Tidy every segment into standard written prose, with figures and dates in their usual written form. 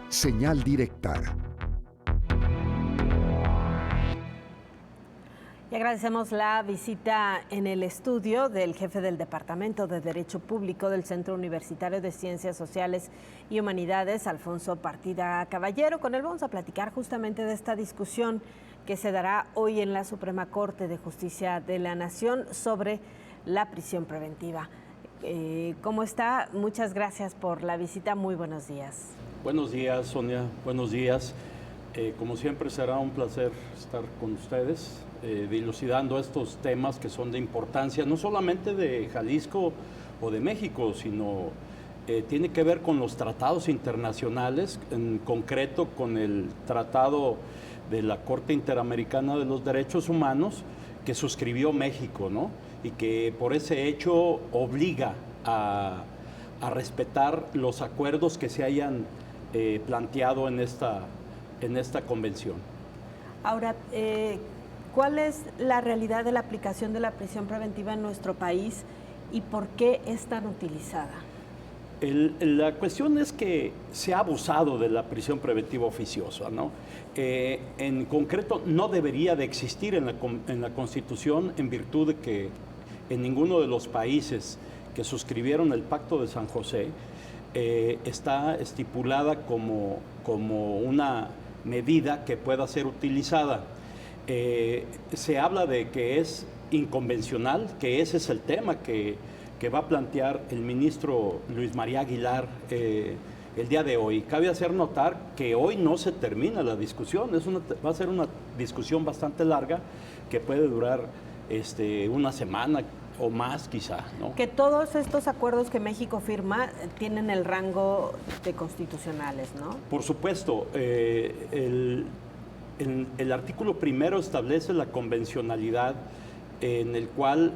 Señal directa. Y agradecemos la visita en el estudio del jefe del Departamento de Derecho Público del Centro Universitario de Ciencias Sociales y Humanidades, Alfonso Partida Caballero. Con él vamos a platicar justamente de esta discusión que se dará hoy en la Suprema Corte de Justicia de la Nación sobre la prisión preventiva. ¿Cómo está? Muchas gracias por la visita. Muy buenos días. Buenos días, Sonia. Buenos días. Como siempre será un placer estar con ustedes, dilucidando estos temas que son de importancia, no solamente de Jalisco o de México, sino tiene que ver con los tratados internacionales, en concreto con el Tratado de la Corte Interamericana de los Derechos Humanos que suscribió México, ¿no? Y que por ese hecho obliga a respetar los acuerdos que se hayan planteado en esta convención. Ahora, ¿cuál es la realidad de la aplicación de la prisión preventiva en nuestro país y por qué es tan utilizada? La cuestión es que se ha abusado de la prisión preventiva oficiosa, ¿no? En concreto, no debería de existir en la Constitución, en virtud de que en ninguno de los países que suscribieron el Pacto de San José está estipulada como una medida que pueda ser utilizada. Se habla de que es inconvencional, que ese es el tema que va a plantear el ministro Luis María Aguilar el día de hoy. Cabe hacer notar que hoy no se termina la discusión, va a ser una discusión bastante larga que puede durar una semana o más quizá, ¿no? Que todos estos acuerdos que México firma tienen el rango de constitucionales, ¿no? Por supuesto, el artículo primero establece la convencionalidad en el cual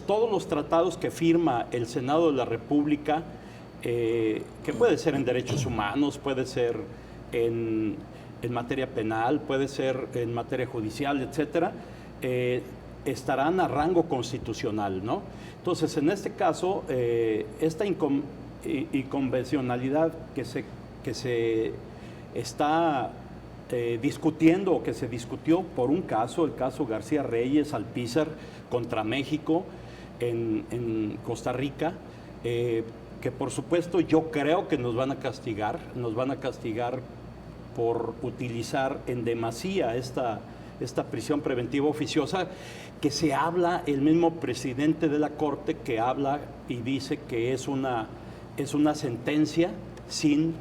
todos los tratados que firma el Senado de la República, que puede ser en derechos humanos, puede ser en materia penal, puede ser en materia judicial, etcétera, estarán a rango constitucional, ¿no? Entonces, en este caso, esta inconvencionalidad que se está discutiendo o que se discutió por un caso, el caso García Reyes Alpizar contra México en Costa Rica, que por supuesto yo creo que nos van a castigar por utilizar en demasía esta prisión preventiva oficiosa, que se habla, el mismo presidente de la Corte que habla y dice que es una sentencia sin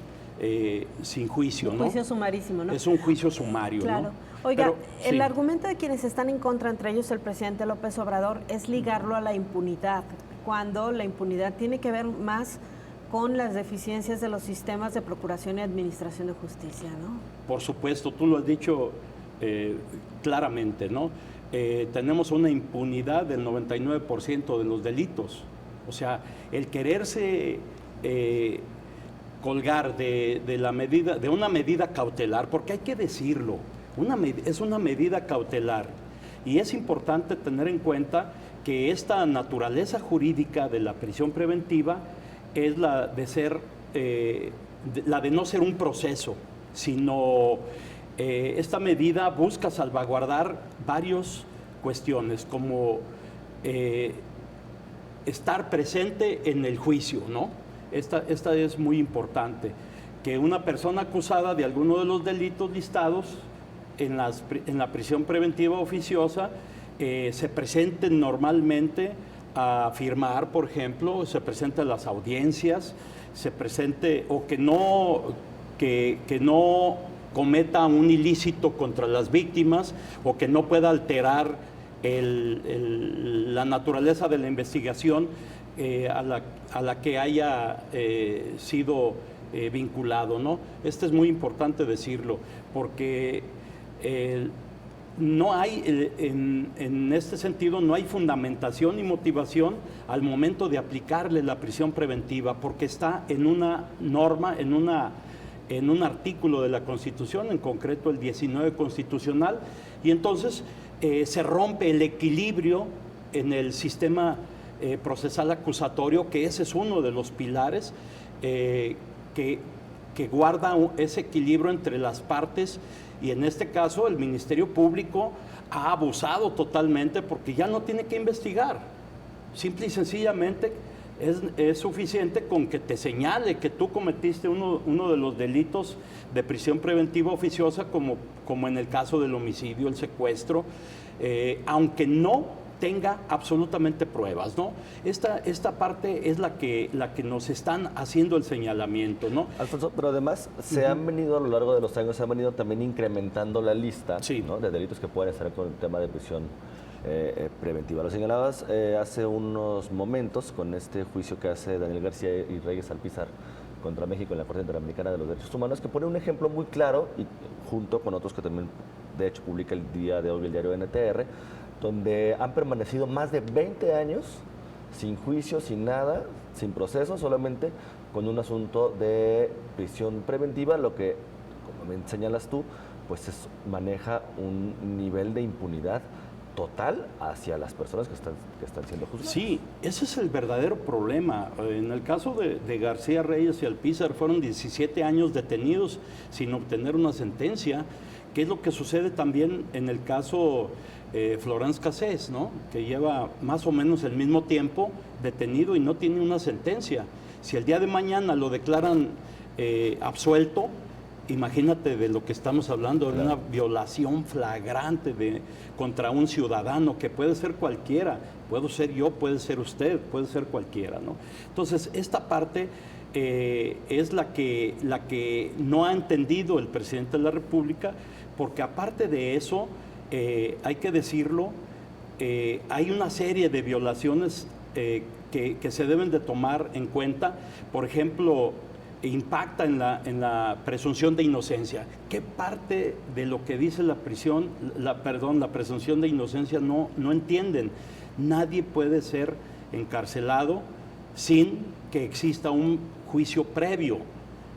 juicio, ¿no? Un juicio sumarísimo, ¿no? Es un juicio sumario, claro. ¿no? Oiga, Pero, el sí. argumento de quienes están en contra, entre ellos el presidente López Obrador, es ligarlo a la impunidad, cuando la impunidad tiene que ver más con las deficiencias de los sistemas de procuración y administración de justicia, ¿no? Por supuesto, tú lo has dicho claramente, ¿no? Tenemos una impunidad del 99% de los delitos. O sea, el quererse colgar de una medida cautelar, porque hay que decirlo, es una medida cautelar, y es importante tener en cuenta que esta naturaleza jurídica de la prisión preventiva es la de no ser un proceso, sino esta medida busca salvaguardar varias cuestiones, como estar presente en el juicio, ¿no? Esta es muy importante, que una persona acusada de alguno de los delitos listados en la prisión preventiva oficiosa se presente normalmente a firmar, por ejemplo, se presente a las audiencias, se presente, o que no cometa un ilícito contra las víctimas, o que no pueda alterar la naturaleza de la investigación a la que haya sido vinculado, ¿no? Esto es muy importante decirlo, porque no hay, en este sentido, no hay fundamentación ni motivación al momento de aplicarle la prisión preventiva, porque está en una norma, en un artículo de la Constitución, en concreto el 19 constitucional, y entonces se rompe el equilibrio en el sistema procesal acusatorio, que ese es uno de los pilares que que guarda ese equilibrio entre las partes, y en este caso el Ministerio Público ha abusado totalmente porque ya no tiene que investigar. Simple y sencillamente es suficiente con que te señale que tú cometiste uno de los delitos de prisión preventiva oficiosa, como en el caso del homicidio, el secuestro, aunque no tenga absolutamente pruebas, ¿no? Esta parte es la que nos están haciendo el señalamiento, ¿no? Alfonso, pero además se han venido a lo largo de los años, se han venido también incrementando la lista, sí, ¿no?, de delitos que pueden estar con el tema de prisión preventiva. Lo señalabas hace unos momentos con este juicio que hace Daniel García y Reyes Alpizar contra México en la Corte Interamericana de los Derechos Humanos, que pone un ejemplo muy claro, y junto con otros que también de hecho publica el día de hoy el diario NTR, donde han permanecido más de 20 años sin juicio, sin nada, sin proceso, solamente con un asunto de prisión preventiva, lo que, como me señalas tú, pues maneja un nivel de impunidad total hacia las personas que están siendo juzgadas. Sí, ese es el verdadero problema. En el caso de García Reyes y Alpizar fueron 17 años detenidos sin obtener una sentencia, que es lo que sucede también en el caso Florence Cassés, ¿no?, que lleva más o menos el mismo tiempo detenido y no tiene una sentencia. Si el día de mañana lo declaran absuelto, imagínate de lo que estamos hablando, de una violación flagrante contra un ciudadano, que puede ser cualquiera, puedo ser yo, puede ser usted, puede ser cualquiera, ¿no? Entonces, esta parte es la que no ha entendido el presidente de la República, porque aparte de eso, hay que decirlo, hay una serie de violaciones que se deben de tomar en cuenta. Por ejemplo, impacta en la presunción de inocencia. ¿Qué parte de lo que dice la presunción de inocencia no entienden? Nadie puede ser encarcelado sin que exista un juicio previo.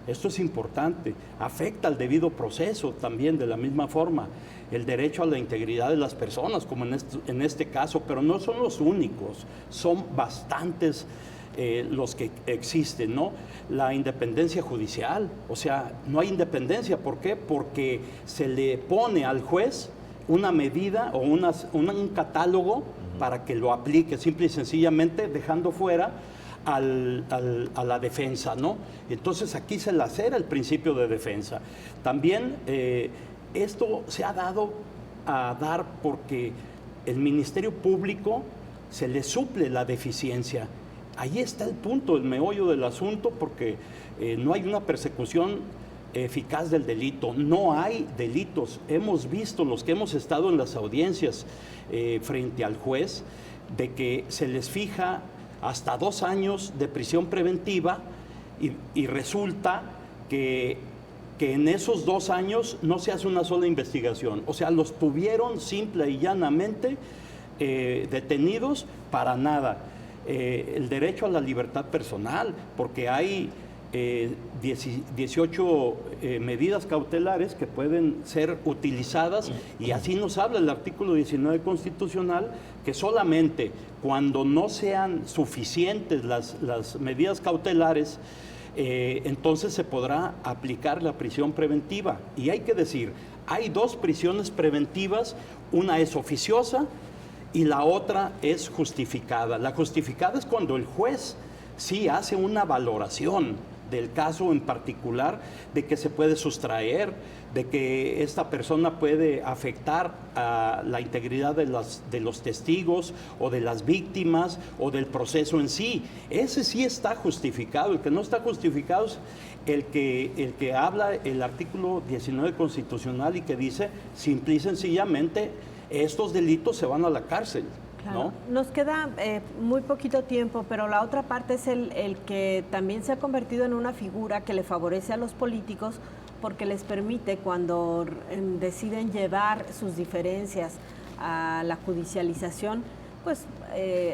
Esto es importante. Afecta al debido proceso también de la misma forma. El derecho a la integridad de las personas, como en este caso, pero no son los únicos, son bastantes los que existen, ¿no? La independencia judicial, o sea, no hay independencia. ¿Por qué? Porque se le pone al juez una medida o un catálogo para que lo aplique, simple y sencillamente dejando fuera a la defensa, ¿no? Entonces aquí se lacera el principio de defensa. También esto se ha dado a dar porque el Ministerio Público se le suple la deficiencia. Ahí está el punto, el meollo del asunto, porque no hay una persecución eficaz del delito, no hay delitos. Hemos visto, los que hemos estado en las audiencias frente al juez, de que se les fija hasta 2 años de prisión preventiva y resulta que en esos 2 años no se hace una sola investigación. O sea, los tuvieron simple y llanamente detenidos para nada. El derecho a la libertad personal, porque hay 18 medidas cautelares que pueden ser utilizadas, y así nos habla el artículo 19 constitucional, que solamente cuando no sean suficientes las medidas cautelares, entonces se podrá aplicar la prisión preventiva. Y hay que decir, hay 2 prisiones preventivas, una es oficiosa y la otra es justificada. La justificada es cuando el juez sí hace una valoración del caso en particular, de que se puede sustraer, de que esta persona puede afectar a la integridad de los testigos o de las víctimas o del proceso en sí. Ese sí está justificado. El que no está justificado es el que habla el artículo 19 constitucional y que dice simple y sencillamente estos delitos se van a la cárcel. Claro. ¿No? Nos queda muy poquito tiempo, pero la otra parte es el que también se ha convertido en una figura que le favorece a los políticos, porque les permite, cuando deciden llevar sus diferencias a la judicialización, pues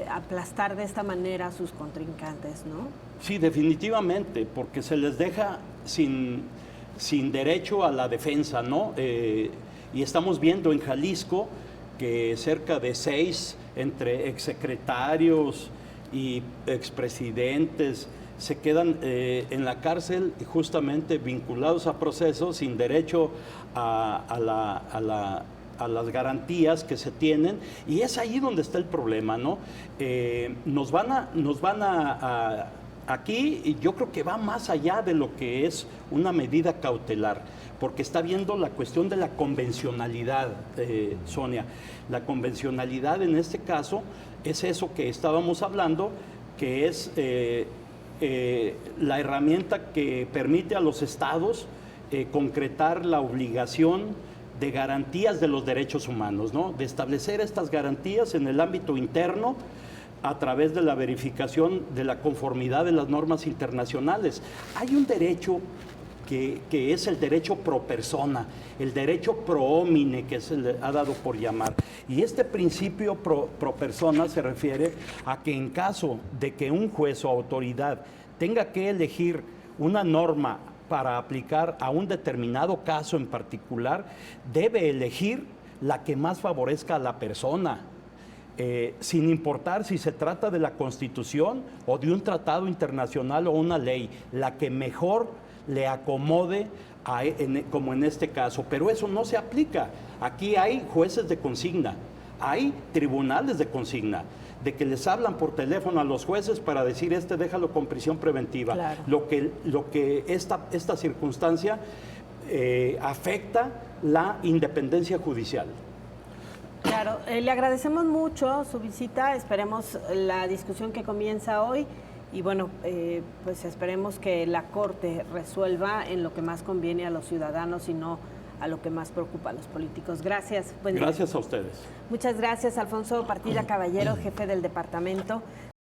aplastar de esta manera a sus contrincantes, ¿no? Sí, definitivamente, porque se les deja sin derecho a la defensa, ¿no? Y estamos viendo en Jalisco que cerca de 6 entre exsecretarios y expresidentes se quedan en la cárcel justamente vinculados a procesos sin derecho a las garantías que se tienen, y es ahí donde está el problema, ¿no? Aquí yo creo que va más allá de lo que es una medida cautelar, porque está viendo la cuestión de la convencionalidad, Sonia. La convencionalidad en este caso es eso que estábamos hablando, que es la herramienta que permite a los estados concretar la obligación de garantías de los derechos humanos, ¿no? De establecer estas garantías en el ámbito interno a través de la verificación de la conformidad de las normas internacionales. Hay un derecho que es el derecho pro persona, el derecho pro homine, que se le ha dado por llamar. Y este principio pro persona se refiere a que en caso de que un juez o autoridad tenga que elegir una norma para aplicar a un determinado caso en particular, debe elegir la que más favorezca a la persona, sin importar si se trata de la Constitución o de un tratado internacional o una ley, la que mejor le acomode como en este caso. Pero eso no se aplica. Aquí hay jueces de consigna, hay tribunales de consigna, de que les hablan por teléfono a los jueces para decir déjalo con prisión preventiva. Claro. Lo que esta circunstancia afecta la independencia judicial. Claro, le agradecemos mucho su visita, esperemos la discusión que comienza hoy y bueno, pues esperemos que la Corte resuelva en lo que más conviene a los ciudadanos y no a lo que más preocupa a los políticos. Gracias. Gracias a ustedes. Muchas gracias, Alfonso Partida Caballero, jefe del Departamento